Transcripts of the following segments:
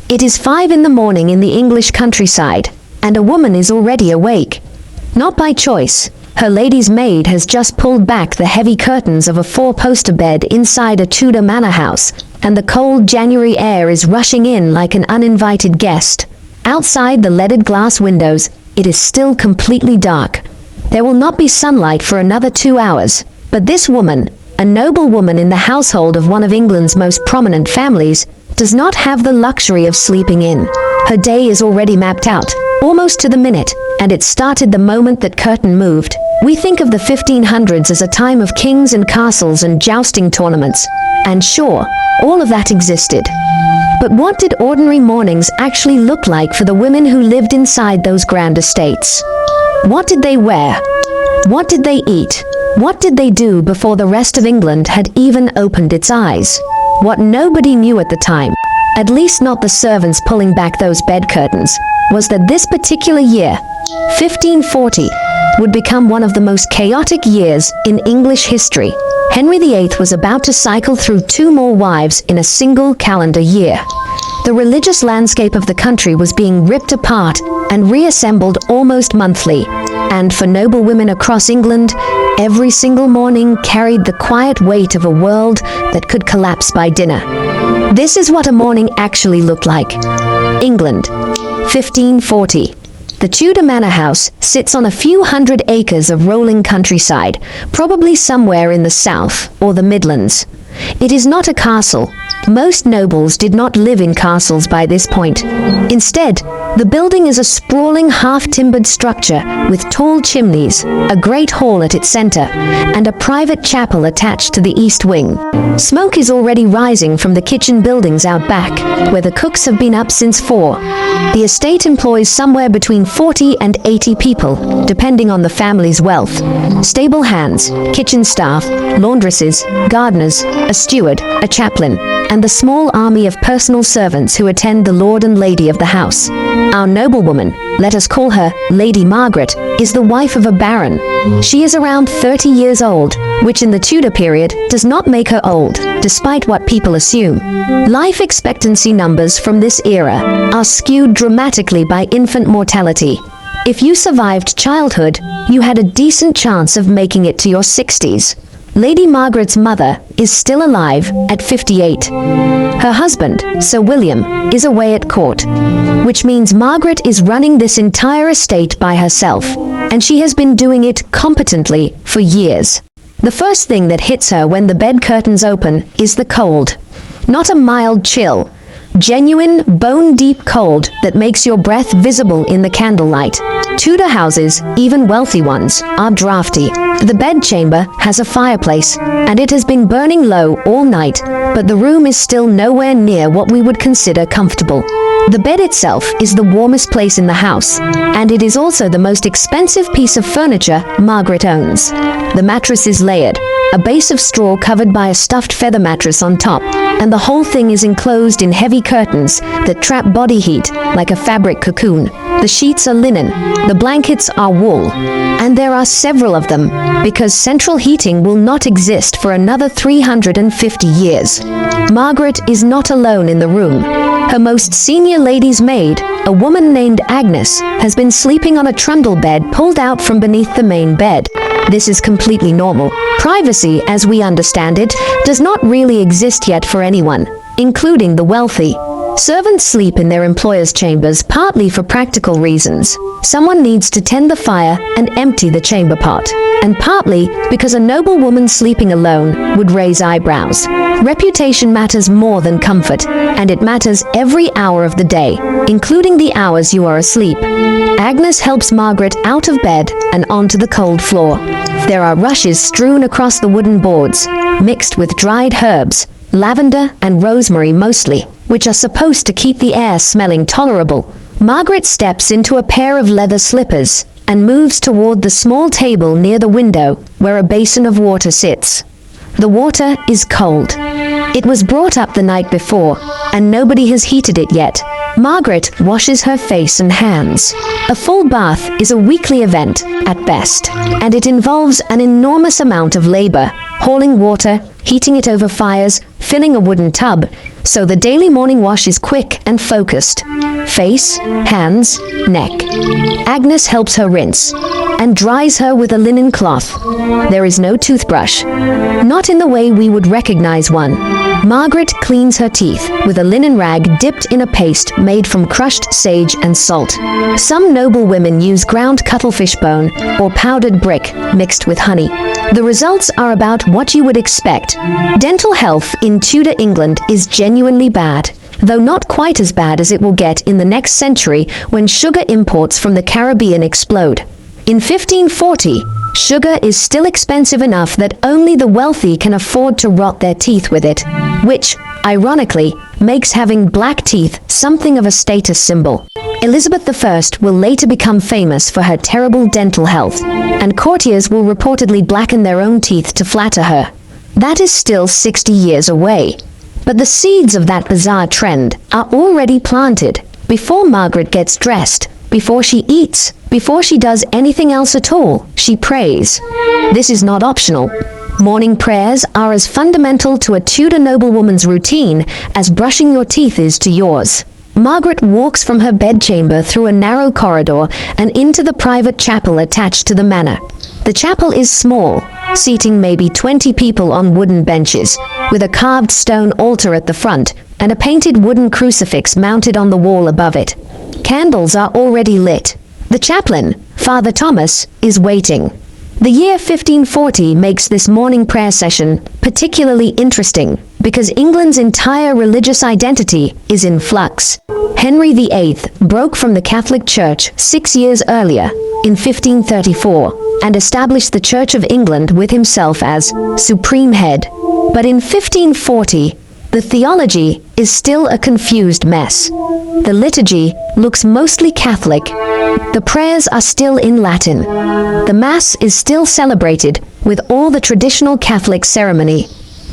It is 5 in the morning in the English countryside, and a woman is already awake. Not by choice, her lady's maid has just pulled back the heavy curtains of a 4-poster bed inside a Tudor manor house, and the cold January air is rushing in like an uninvited guest. Outside the leaded glass windows, it is still completely dark. There will not be sunlight for another 2 hours, but this woman, a noblewoman in the household of one of England's most prominent families, does not have the luxury of sleeping in. Her day is already mapped out, almost to the minute, and it started the moment that curtain moved. We think of the 1500s as a time of kings and castles and jousting tournaments, and sure, all of that existed. But what did ordinary mornings actually look like for the women who lived inside those grand estates? What did they wear? What did they eat? What did they do before the rest of England had even opened its eyes? What nobody knew at the time, at least not the servants pulling back those bed curtains, was that this particular year, 1540, would become one of the most chaotic years in English history. Henry VIII was about to cycle through 2 more wives in a single calendar year. The religious landscape of the country was being ripped apart and reassembled almost monthly, and for noblewomen across England, every single morning carried the quiet weight of a world that could collapse by dinner. This is what a morning actually looked like. England, 1540. The Tudor manor house sits on a few hundred acres of rolling countryside, probably somewhere in the south or the Midlands. It is not a castle. Most nobles did not live in castles by this point. Instead, the building is a sprawling half-timbered structure with tall chimneys, a great hall at its center, and a private chapel attached to the east wing. Smoke is already rising from the kitchen buildings out back, where the cooks have been up since 4. The estate employs somewhere between 40 and 80 people, depending on the family's wealth. Stable hands, kitchen staff, laundresses, gardeners, a steward, a chaplain, and the small army of personal servants who attend the lord and lady of the house. Our noblewoman, let us call her Lady Margaret, is the wife of a baron. She is around 30 years old, which in the Tudor period does not make her old, despite what people assume. Life expectancy numbers from this era are skewed dramatically by infant mortality. If you survived childhood, you had a decent chance of making it to your 60s. Lady Margaret's mother is still alive at 58. Her husband, Sir William, is away at court, which means Margaret is running this entire estate by herself, and she has been doing it competently for years. The first thing that hits her when the bed curtains open is the cold. Not a mild chill, genuine, bone-deep cold that makes your breath visible in the candlelight. Tudor houses, even wealthy ones, are drafty. The bedchamber has a fireplace, and it has been burning low all night, but the room is still nowhere near what we would consider comfortable. The bed itself is the warmest place in the house, and it is also the most expensive piece of furniture Margaret owns. The mattress is layered, a base of straw covered by a stuffed feather mattress on top, and the whole thing is enclosed in heavy curtains that trap body heat like a fabric cocoon. The sheets are linen, the blankets are wool, and there are several of them, because central heating will not exist for another 350 years. Margaret is not alone in the room. Her most senior lady's maid, a woman named Agnes, has been sleeping on a trundle bed pulled out from beneath the main bed. This is completely normal. Privacy, as we understand it, does not really exist yet for anyone, including the wealthy. Servants sleep in their employers' chambers partly for practical reasons. Someone needs to tend the fire and empty the chamber pot, and partly because a noblewoman sleeping alone would raise eyebrows. Reputation matters more than comfort, and it matters every hour of the day, including the hours you are asleep. Agnes helps Margaret out of bed and onto the cold floor. There are rushes strewn across the wooden boards, mixed with dried herbs, lavender and rosemary mostly, which are supposed to keep the air smelling tolerable. Margaret steps into a pair of leather slippers and moves toward the small table near the window where a basin of water sits. The water is cold. It was brought up the night before, and nobody has heated it yet. Margaret washes her face and hands. A full bath is a weekly event, at best, and it involves an enormous amount of labor, hauling water, heating it over fires, filling a wooden tub, so the daily morning wash is quick and focused. Face, hands, neck. Agnes helps her rinse and dries her with a linen cloth. There is no toothbrush, not in the way we would recognize one. Margaret cleans her teeth with a linen rag dipped in a paste made from crushed sage and salt. Some noble women use ground cuttlefish bone or powdered brick mixed with honey. The results are about what you would expect. Dental health in Tudor England is genuinely bad, though not quite as bad as it will get in the next century when sugar imports from the Caribbean explode. In 1540, sugar is still expensive enough that only the wealthy can afford to rot their teeth with it, which, ironically, makes having black teeth something of a status symbol. Elizabeth I will later become famous for her terrible dental health, and courtiers will reportedly blacken their own teeth to flatter her. That is still 60 years away. But the seeds of that bizarre trend are already planted before Margaret gets dressed, before she eats, before she does anything else at all. She prays. This is not optional. Morning prayers are as fundamental to a Tudor noblewoman's routine as brushing your teeth is to yours. Margaret walks from her bedchamber through a narrow corridor and into the private chapel attached to the manor. The chapel is small, seating maybe 20 people on wooden benches, with a carved stone altar at the front and a painted wooden crucifix mounted on the wall above it. Candles are already lit. The chaplain, Father Thomas, is waiting. The year 1540 makes this morning prayer session particularly interesting because England's entire religious identity is in flux. Henry VIII broke from the Catholic Church 6 years earlier, in 1534, and established the Church of England with himself as supreme head. But in 1540, the theology is still a confused mess. The liturgy looks mostly Catholic. The prayers are still in Latin. The Mass is still celebrated with all the traditional Catholic ceremony.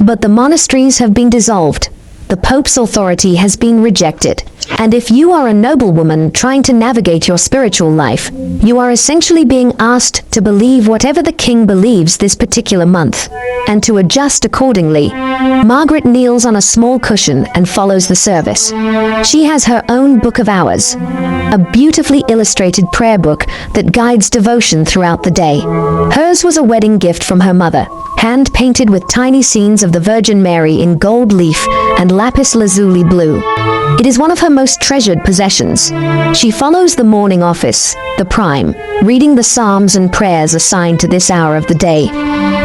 But the monasteries have been dissolved. The Pope's authority has been rejected. And if you are a noblewoman trying to navigate your spiritual life, you are essentially being asked to believe whatever the king believes this particular month, and to adjust accordingly. Margaret kneels on a small cushion and follows the service. She has her own Book of Hours, a beautifully illustrated prayer book that guides devotion throughout the day. Hers was a wedding gift from her mother, hand-painted with tiny scenes of the Virgin Mary in gold leaf and lapis lazuli blue. It is one of her most treasured possessions. She follows the morning office, the prime, reading the psalms and prayers assigned to this hour of the day.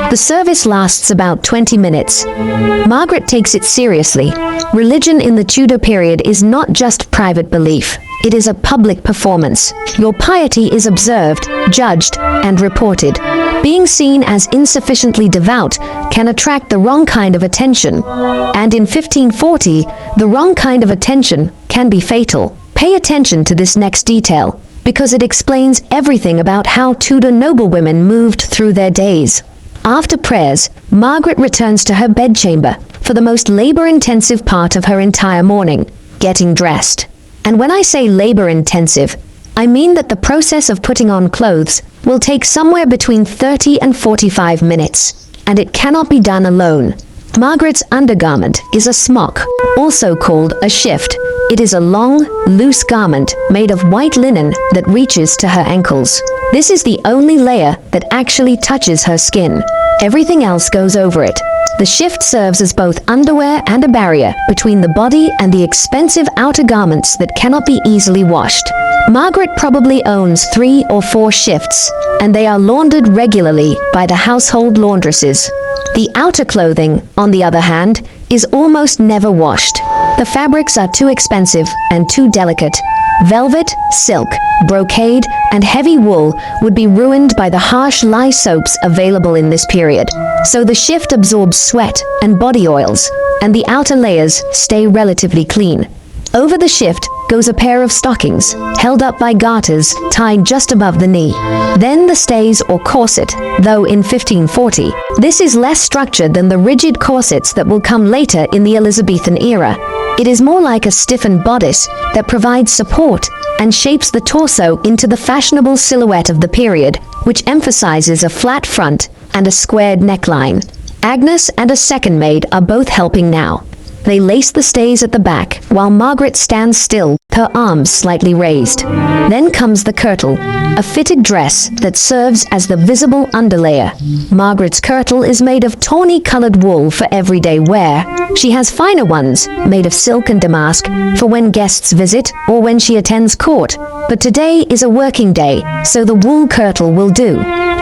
The service lasts about 20 minutes. Margaret takes it seriously. Religion in the Tudor period is not just private belief. It is a public performance. Your piety is observed, judged, and reported. Being seen as insufficiently devout can attract the wrong kind of attention. And in 1540, the wrong kind of attention can be fatal. Pay attention to this next detail, because it explains everything about how Tudor noblewomen moved through their days. After prayers, Margaret returns to her bedchamber for the most labor-intensive part of her entire morning, getting dressed. And when I say labor-intensive, I mean that the process of putting on clothes will take somewhere between 30 and 45 minutes, and it cannot be done alone. Margaret's undergarment is a smock, also called a shift. It is a long, loose garment made of white linen that reaches to her ankles. This is the only layer that actually touches her skin. Everything else goes over it. The shift serves as both underwear and a barrier between the body and the expensive outer garments that cannot be easily washed. Margaret probably owns 3 or 4 shifts, and they are laundered regularly by the household laundresses. The outer clothing, on the other hand, is almost never washed. The fabrics are too expensive and too delicate. Velvet, silk, brocade, and heavy wool would be ruined by the harsh lye soaps available in this period. So the shift absorbs sweat and body oils, and the outer layers stay relatively clean. Over the shift goes a pair of stockings, held up by garters tied just above the knee. Then the stays or corset, though in 1540, this is less structured than the rigid corsets that will come later in the Elizabethan era. It is more like a stiffened bodice that provides support and shapes the torso into the fashionable silhouette of the period, which emphasizes a flat front and a squared neckline. Agnes and a second maid are both helping now. They lace the stays at the back, while Margaret stands still, her arms slightly raised. Then comes the kirtle, a fitted dress that serves as the visible underlayer. Margaret's kirtle is made of tawny-colored wool for everyday wear. She has finer ones, made of silk and damask, for when guests visit or when she attends court. But today is a working day, so the wool kirtle will do.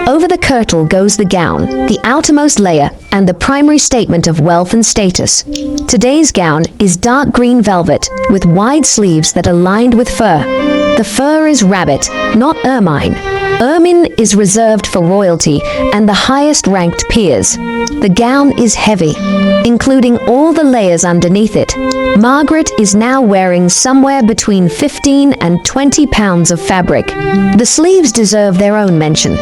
Over the kirtle goes the gown, the outermost layer, and the primary statement of wealth and status. Today's gown is dark green velvet, with wide sleeves that are lined with fur. The fur is rabbit, not ermine. Ermine is reserved for royalty and the highest-ranked peers. The gown is heavy, including all the layers underneath it. Margaret is now wearing somewhere between 15 and 20 pounds of fabric. The sleeves deserve their own mention.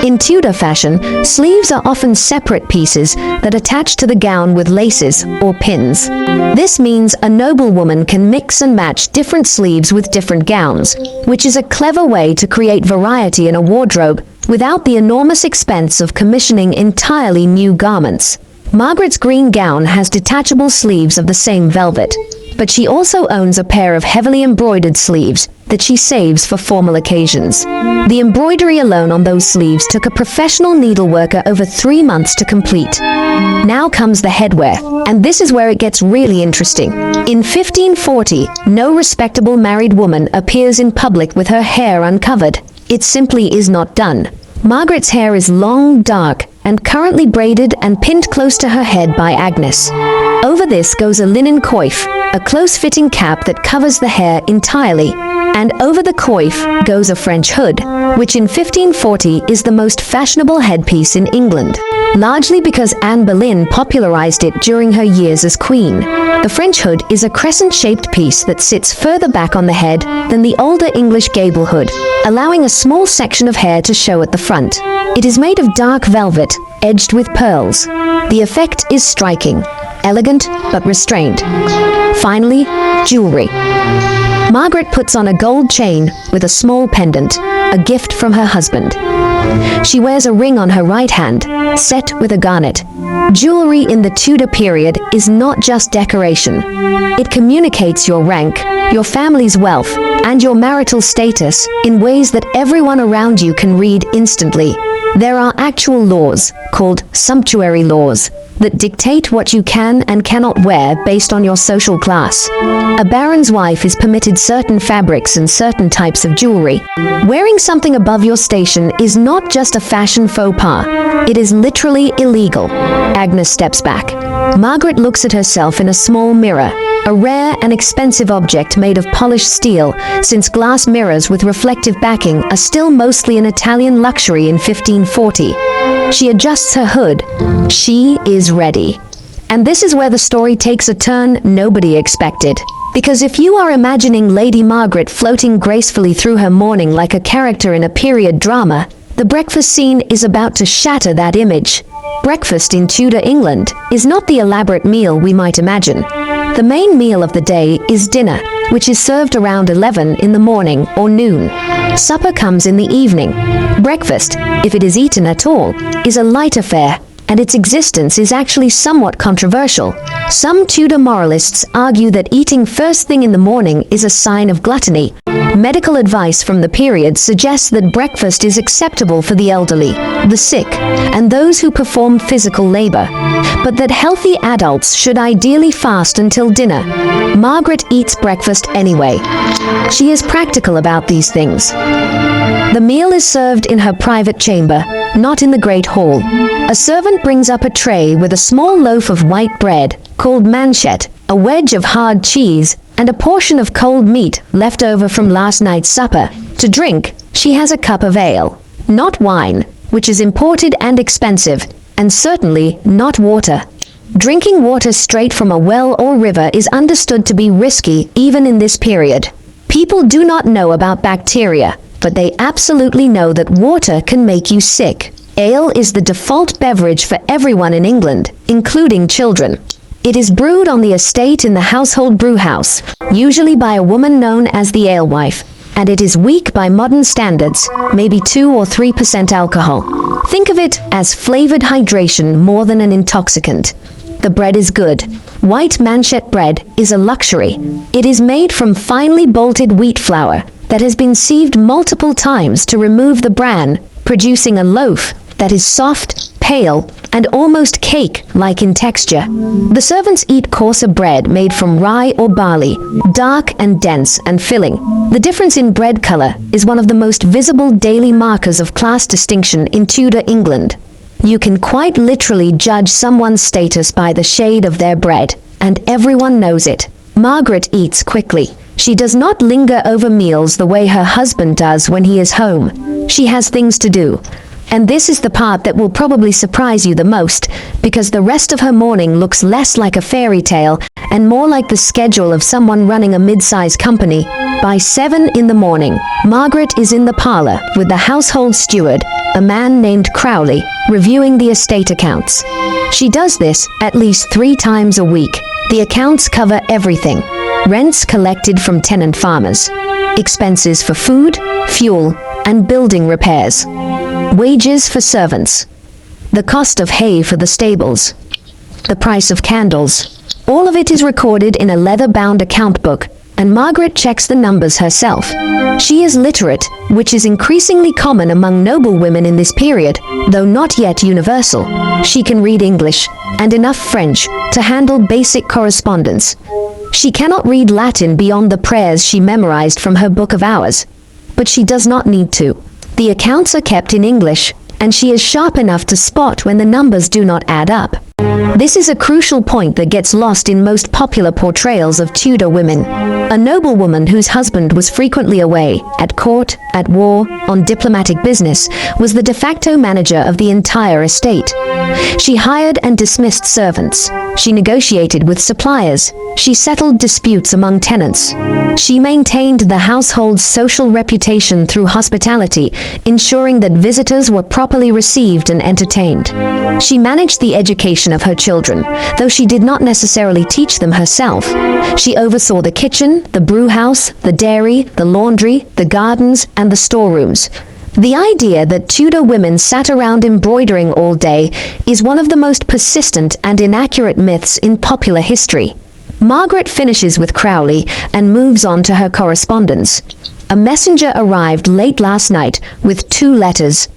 In Tudor fashion, sleeves are often separate pieces that attach to the gown with laces or pins. This means a noblewoman can mix and match different sleeves with different gowns, which is a clever way to create variety in a wardrobe without the enormous expense of commissioning entirely new garments. Margaret's green gown has detachable sleeves of the same velvet, but she also owns a pair of heavily embroidered sleeves that she saves for formal occasions. The embroidery alone on those sleeves took a professional needleworker over 3 months to complete. Now comes the headwear, and this is where it gets really interesting. In 1540, no respectable married woman appears in public with her hair uncovered. It simply is not done. Margaret's hair is long, dark, and currently braided and pinned close to her head by Agnes. Over this goes a linen coif, a close-fitting cap that covers the hair entirely, and over the coif goes a French hood, which in 1540 is the most fashionable headpiece in England, largely because Anne Boleyn popularized it during her years as queen. The French hood is a crescent-shaped piece that sits further back on the head than the older English gable hood, allowing a small section of hair to show at the front. It is made of dark velvet, edged with pearls. The effect is striking, elegant but restrained. Finally, jewelry. Margaret puts on a gold chain with a small pendant, a gift from her husband. She wears a ring on her right hand, set with a garnet. Jewelry in the Tudor period is not just decoration. It communicates your rank, your family's wealth, and your marital status in ways that everyone around you can read instantly. There are actual laws, called sumptuary laws, that dictate what you can and cannot wear based on your social class. A baron's wife is permitted certain fabrics and certain types of jewelry. Wearing something above your station is not just a fashion faux pas. It is literally illegal. Agnes steps back. Margaret looks at herself in a small mirror, a rare and expensive object made of polished steel, since glass mirrors with reflective backing are still mostly an Italian luxury in 1540. She adjusts her hood. She is ready. And this is where the story takes a turn nobody expected. Because if you are imagining Lady Margaret floating gracefully through her morning like a character in a period drama, the breakfast scene is about to shatter that image. Breakfast in Tudor England is not the elaborate meal we might imagine. The main meal of the day is dinner, which is served around 11 in the morning or noon. Supper comes in the evening. Breakfast, if it is eaten at all, is a light affair, and its existence is actually somewhat controversial. Some Tudor moralists argue that eating first thing in the morning is a sign of gluttony. Medical advice from the period suggests that breakfast is acceptable for the elderly, the sick, and those who perform physical labor, but that healthy adults should ideally fast until dinner. Margaret eats breakfast anyway. She is practical about these things. The meal is served in her private chamber, not in the great hall. A servant brings up a tray with a small loaf of white bread, called manchet, a wedge of hard cheese, and a portion of cold meat left over from last night's supper. To drink, she has a cup of ale, not wine, which is imported and expensive, and certainly not water. Drinking water straight from a well or river is understood to be risky even in this period. People do not know about bacteria, but they absolutely know that water can make you sick. Ale is the default beverage for everyone in England, including children. It is brewed on the estate in the household brewhouse, usually by a woman known as the alewife, and it is weak by modern standards, maybe 2 or 3% alcohol. Think of it as flavored hydration more than an intoxicant. the bread is good. White manchet bread is a luxury. It is made from finely bolted wheat flour that has been sieved multiple times to remove the bran, producing a loaf that is soft, pale, and almost cake-like in texture. The servants eat coarser bread made from rye or barley, dark and dense and filling. The difference in bread color is one of the most visible daily markers of class distinction in Tudor England. You can quite literally judge someone's status by the shade of their bread, and everyone knows it. Margaret eats quickly. She does not linger over meals the way her husband does when he is home. She has things to do. And this is the part that will probably surprise you the most, because the rest of her morning looks less like a fairy tale and more like the schedule of someone running a mid-sized company. By 7 in the morning, Margaret is in the parlor with the household steward, a man named Crowley, reviewing the estate accounts. She does this at least 3 times a week. The accounts cover everything: rents collected from tenant farmers, expenses for food, fuel, and building repairs, wages for servants, the cost of hay for the stables, the price of candles. All of it is recorded in a leather-bound account book, and Margaret checks the numbers herself. She is literate, which is increasingly common among noblewomen in this period, though not yet universal. She can read English and enough French to handle basic correspondence. She cannot read Latin beyond the prayers she memorized from her Book of Hours, but she does not need to. The accounts are kept in English, and she is sharp enough to spot when the numbers do not add up. This is a crucial point that gets lost in most popular portrayals of Tudor women. A noblewoman whose husband was frequently away, at court, at war, on diplomatic business, was the de facto manager of the entire estate. She hired and dismissed servants. She negotiated with suppliers. She settled disputes among tenants. She maintained the household's social reputation through hospitality, ensuring that visitors were properly received and entertained. She managed the education of her children, though she did not necessarily teach them herself. She oversaw the kitchen, the brewhouse, the dairy, the laundry, the gardens, and the storerooms. The idea that Tudor women sat around embroidering all day is one of the most persistent and inaccurate myths in popular history. Margaret finishes with Crowley and moves on to her correspondence. A messenger arrived late last night with 2 letters.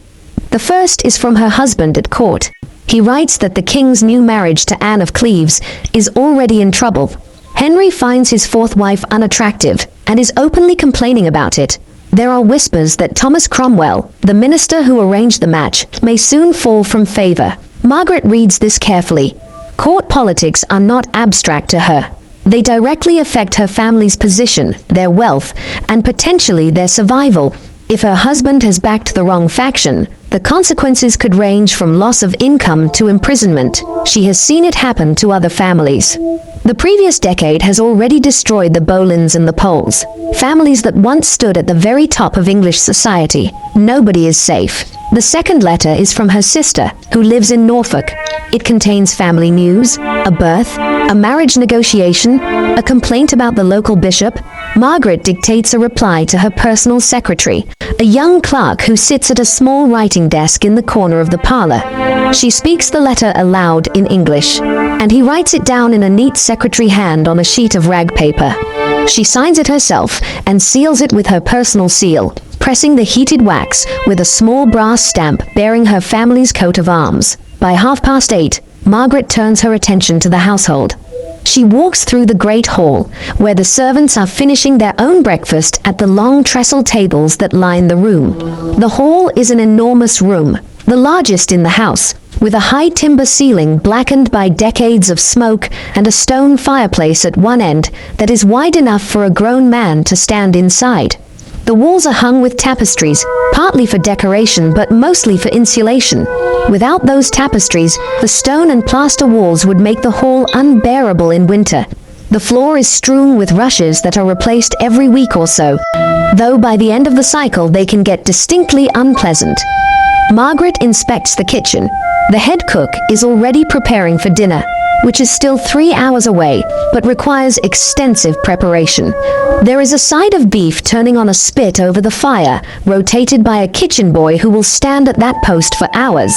The first is from her husband at court. He writes that the king's new marriage to Anne of Cleves is already in trouble. Henry finds his 4th wife unattractive and is openly complaining about it. There are whispers that Thomas Cromwell, the minister who arranged the match, may soon fall from favor. Margaret reads this carefully. Court politics are not abstract to her. They directly affect her family's position, their wealth, and potentially their survival. If her husband has backed the wrong faction, the consequences could range from loss of income to imprisonment. She has seen it happen to other families. The previous decade has already destroyed the Boleyns and the Poles, families that once stood at the very top of English society. Nobody is safe. The second letter is from her sister, who lives in Norfolk. It contains family news, a birth, a marriage negotiation, a complaint about the local bishop. Margaret dictates a reply to her personal secretary, a young clerk who sits at a small writing desk in the corner of the parlor. She speaks the letter aloud in English, and he writes it down in a neat secretary hand on a sheet of rag paper. She signs it herself and seals it with her personal seal, pressing the heated wax with a small brass stamp bearing her family's coat of arms. By 8:30, Margaret turns her attention to the household. She walks through the great hall, where the servants are finishing their own breakfast at the long trestle tables that line the room. The hall is an enormous room, the largest in the house, with a high timber ceiling blackened by decades of smoke and a stone fireplace at one end that is wide enough for a grown man to stand inside. The walls are hung with tapestries, partly for decoration but mostly for insulation. Without those tapestries, the stone and plaster walls would make the hall unbearable in winter. The floor is strewn with rushes that are replaced every week or so, though by the end of the cycle they can get distinctly unpleasant. Margaret inspects the kitchen. The head cook is already preparing for dinner, which is still 3 hours away, but requires extensive preparation. There is a side of beef turning on a spit over the fire, rotated by a kitchen boy who will stand at that post for hours.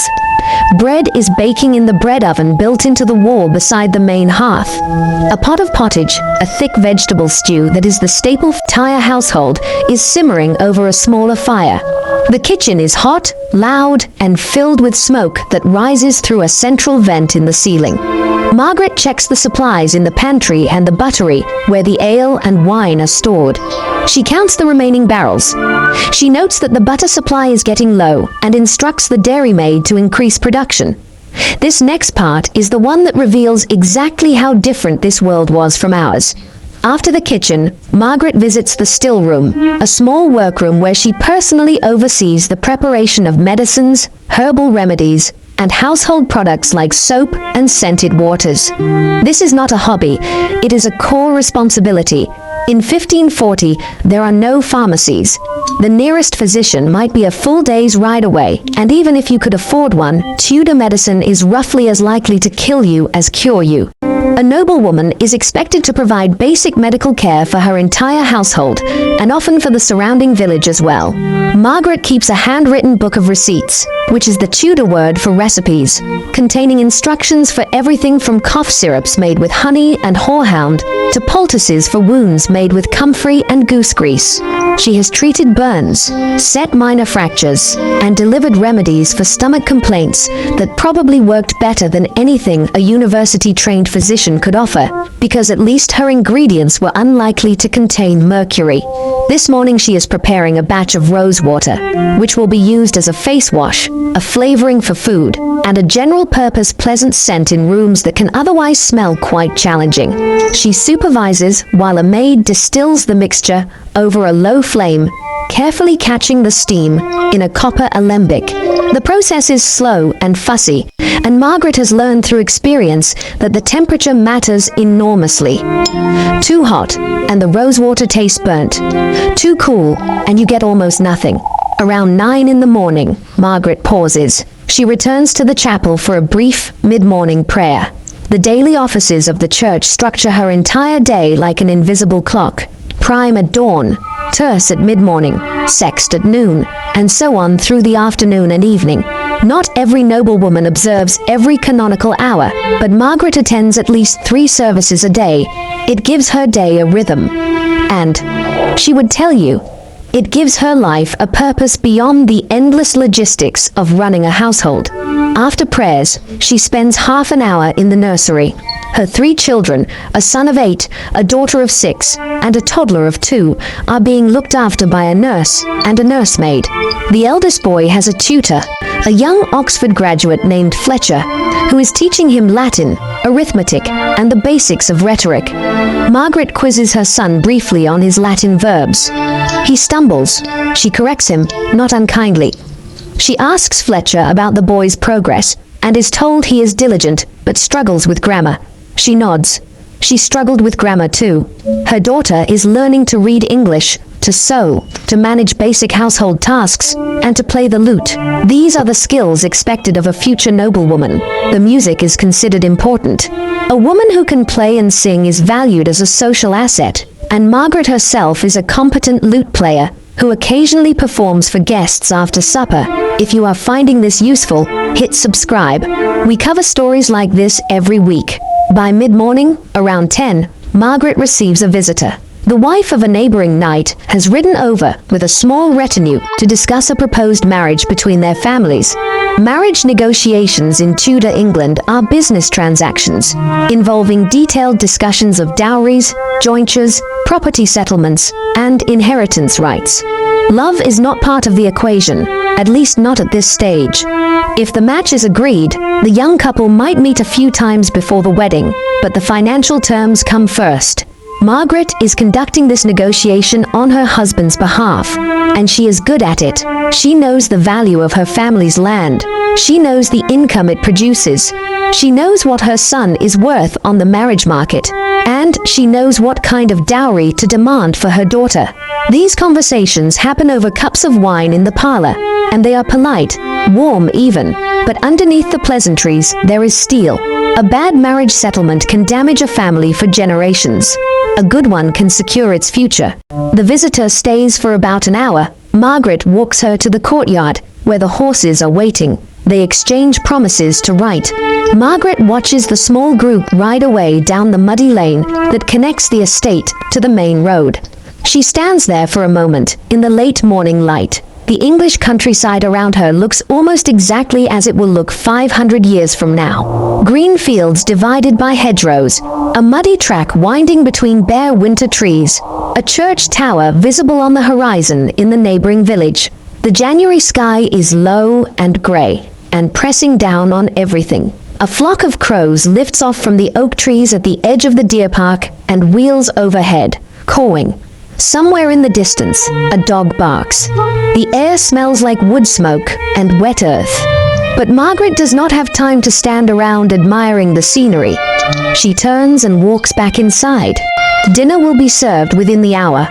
Bread is baking in the bread oven built into the wall beside the main hearth. A pot of pottage, a thick vegetable stew that is the staple for the entire household, is simmering over a smaller fire. The kitchen is hot, loud, and filled with smoke that rises through a central vent in the ceiling. Margaret checks the supplies in the pantry and the buttery, where the ale and wine are stored. She counts the remaining barrels. She notes that the butter supply is getting low and instructs the dairymaid to increase production. This next part is the one that reveals exactly how different this world was from ours. After the kitchen, Margaret visits the still room, a small workroom where she personally oversees the preparation of medicines, herbal remedies, and household products like soap and scented waters. This is not a hobby, it is a core responsibility. In 1540, there are no pharmacies. The nearest physician might be a full day's ride away, and even if you could afford one, Tudor medicine is roughly as likely to kill you as cure you. A noblewoman is expected to provide basic medical care for her entire household, and often for the surrounding village as well. Margaret keeps a handwritten book of receipts, which is the Tudor word for recipes, containing instructions for everything from cough syrups made with honey and horehound to poultices for wounds made with comfrey and goose grease. She has treated burns, set minor fractures, and delivered remedies for stomach complaints that probably worked better than anything a university-trained physician could offer, because at least her ingredients were unlikely to contain mercury. This morning she is preparing a batch of rose water, which will be used as a face wash, a flavoring for food, and a general-purpose pleasant scent in rooms that can otherwise smell quite challenging. She supervises while a maid distills the mixture over a low flame, carefully catching the steam in a copper alembic. The process is slow and fussy, and Margaret has learned through experience that the temperature matters enormously. Too hot, and the rosewater tastes burnt. Too cool, and you get almost nothing. Around 9 in the morning, Margaret pauses. She returns to the chapel for a brief, mid-morning prayer. The daily offices of the church structure her entire day like an invisible clock. Prime at dawn, terce at mid-morning, sext at noon, and so on through the afternoon and evening. Not every noblewoman observes every canonical hour, but Margaret attends at least 3 services a day. It gives her day a rhythm. And, she would tell you, it gives her life a purpose beyond the endless logistics of running a household. After prayers, she spends half an hour in the nursery. Her 3 children, a son of 8, a daughter of 6, and a toddler of 2, are being looked after by a nurse and a nursemaid. The eldest boy has a tutor, a young Oxford graduate named Fletcher, who is teaching him Latin, arithmetic, and the basics of rhetoric. Margaret quizzes her son briefly on his Latin verbs. He stumbles. She corrects him, not unkindly. She asks Fletcher about the boy's progress, and is told he is diligent, but struggles with grammar. She nods. She struggled with grammar too. Her daughter is learning to read English, to sew, to manage basic household tasks, and to play the lute. These are the skills expected of a future noblewoman. The music is considered important. A woman who can play and sing is valued as a social asset, and Margaret herself is a competent lute player who occasionally performs for guests after supper. If you are finding this useful, hit subscribe. We cover stories like this every week. By mid-morning, around 10, Margaret receives a visitor. The wife of a neighboring knight has ridden over with a small retinue to discuss a proposed marriage between their families. Marriage negotiations in Tudor England are business transactions, involving detailed discussions of dowries, jointures, property settlements, and inheritance rights. Love is not part of the equation, at least not at this stage. If the match is agreed, the young couple might meet a few times before the wedding, but the financial terms come first. Margaret is conducting this negotiation on her husband's behalf, and she is good at it. She knows the value of her family's land. She knows the income it produces. She knows what her son is worth on the marriage market, and she knows what kind of dowry to demand for her daughter. These conversations happen over cups of wine in the parlor, and they are polite, warm even, but underneath the pleasantries there is steel. A bad marriage settlement can damage a family for generations. A good one can secure its future. The visitor stays for about an hour. Margaret walks her to the courtyard, where the horses are waiting. They exchange promises to write. Margaret watches the small group ride away down the muddy lane that connects the estate to the main road. She stands there for a moment in the late morning light. The English countryside around her looks almost exactly as it will look 500 years from now. Green fields divided by hedgerows, a muddy track winding between bare winter trees, a church tower visible on the horizon in the neighboring village. The January sky is low and grey, and pressing down on everything. A flock of crows lifts off from the oak trees at the edge of the deer park and wheels overhead, cawing. Somewhere in the distance, a dog barks. The air smells like wood smoke and wet earth. But Margaret does not have time to stand around admiring the scenery. She turns and walks back inside. Dinner will be served within the hour,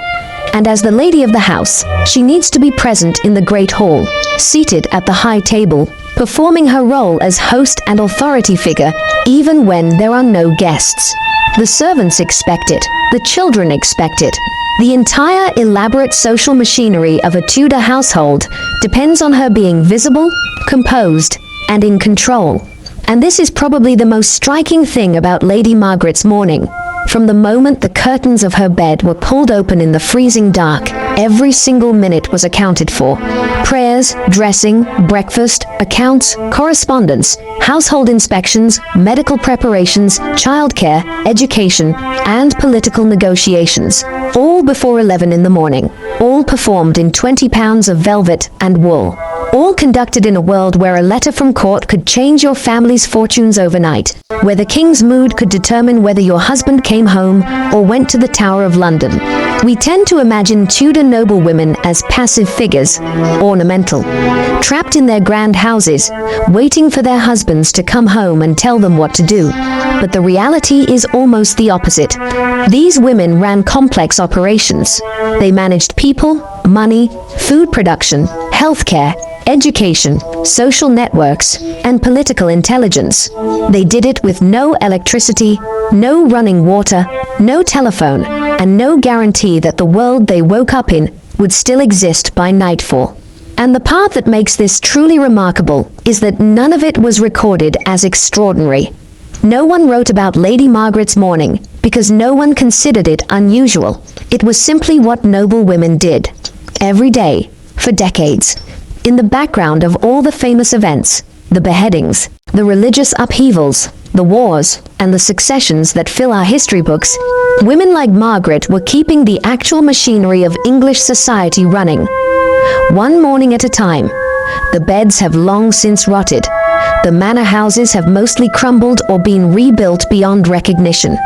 and as the lady of the house, she needs to be present in the great hall, seated at the high table, performing her role as host and authority figure, even when there are no guests. The servants expect it, the children expect it. The entire elaborate social machinery of a Tudor household depends on her being visible, composed, and in control. And this is probably the most striking thing about Lady Margaret's morning. From the moment the curtains of her bed were pulled open in the freezing dark, every single minute was accounted for. Prayers, dressing, breakfast, accounts, correspondence, household inspections, medical preparations, childcare, education, and political negotiations. All before 11 in the morning. All performed in 20 pounds of velvet and wool. All conducted in a world where a letter from court could change your family's fortunes overnight, where the king's mood could determine whether your husband came home or went to the Tower of London. We tend to imagine Tudor noblewomen as passive figures, ornamental, trapped in their grand houses, waiting for their husbands to come home and tell them what to do. But the reality is almost the opposite. These women ran complex operations. They managed people, money, food production, healthcare, education, social networks, and political intelligence. They did it with no electricity, no running water, no telephone, and no guarantee that the world they woke up in would still exist by nightfall. And the part that makes this truly remarkable is that none of it was recorded as extraordinary. No one wrote about Lady Margaret's morning because no one considered it unusual. It was simply what noble women did, every day, for decades. In the background of all the famous events, the beheadings, the religious upheavals, the wars, and the successions that fill our history books, women like Margaret were keeping the actual machinery of English society running. One morning at a time. The beds have long since rotted. The manor houses have mostly crumbled or been rebuilt beyond recognition.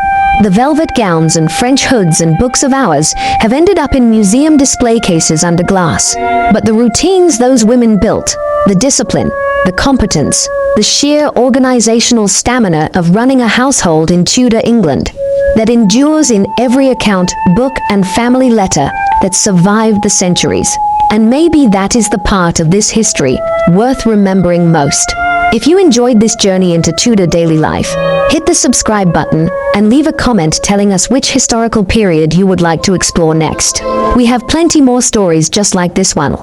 The velvet gowns and French hoods and books of hours have ended up in museum display cases under glass. But the routines those women built, the discipline, the competence, the sheer organizational stamina of running a household in Tudor England, that endures in every account, book, and family letter that survived the centuries. And maybe that is the part of this history worth remembering most. If you enjoyed this journey into Tudor daily life, hit the subscribe button and leave a comment telling us which historical period you would like to explore next. We have plenty more stories just like this one.